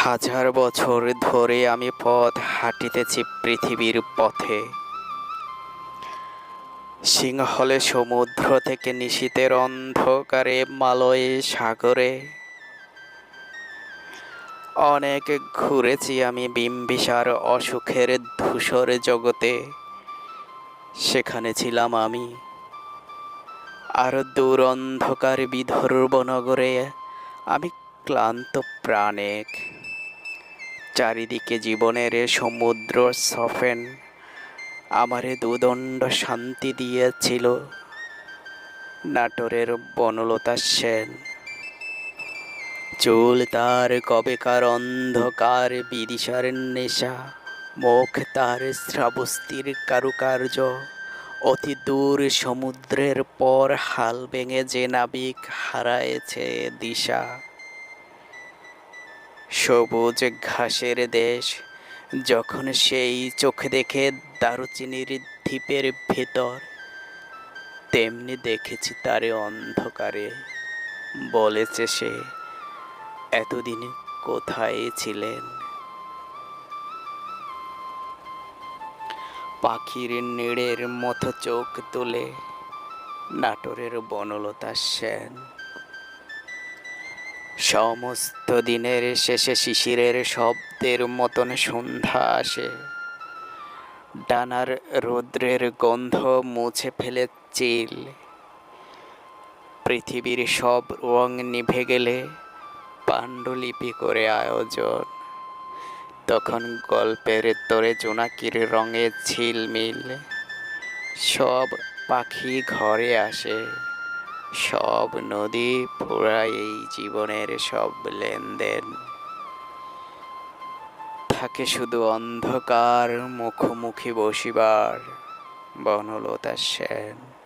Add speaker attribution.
Speaker 1: হাজার বছর ধরে আমি পথ হাঁটিতেছি পৃথিবীর পথে। সিংহলে সমুদ্র থেকে নিশীথের অন্ধকারে মালয়ে সাগরে। অনেক ঘুরেছি আমি বিম্বিসার অসুখের ধূসর জগতে। সেখানে ছিলাম আমি। আর দূর অন্ধকার বিদর্ভ নগরে আমি ক্লান্ত প্রাণেক। চারিদিকে জীবনের সমুদ্র সফেন আমারে দুদণ্ড শান্তি দিয়েছিল নাটোরের বনলতা সেন। চুল তার কবেকার অন্ধকার বিদিশার নেশা, মুখ তার শ্রাবস্তির কারুকার্য। অতি দূর সমুদ্রের পর হাল ভেঙে যে নাবিক হারায়েছে দিশা। সবুজ ঘাসের দেশ যখন সেই চোখ দেখে দারুচিনির দ্বীপের ভেতর, তেমনি দেখেছি তারে অন্ধকারে। বলেছে সে, এতদিন কোথায় ছিলেন। পাখির নীড়ের মতো চোখ তুলে নাটোরের বনলতা সেন। সমস্ত দিনের শেষে শিশিরের শব্দের মতন সন্ধ্যা আসে। ডানার রৌদ্রের গন্ধ মুছে ফেলে চিল। পৃথিবীর সব রং নিভে গেলে পাণ্ডুলিপি করে আয়োজন। তখন গল্পের তোরে জোনাকির রঙে ঝিলমিল। সব পাখি ঘরে আসে, সব নদী ফুরায় এই জীবনের সব লেনদেন। থাকে শুধু অন্ধকার মুখোমুখি বসিবার বনলতা সেন।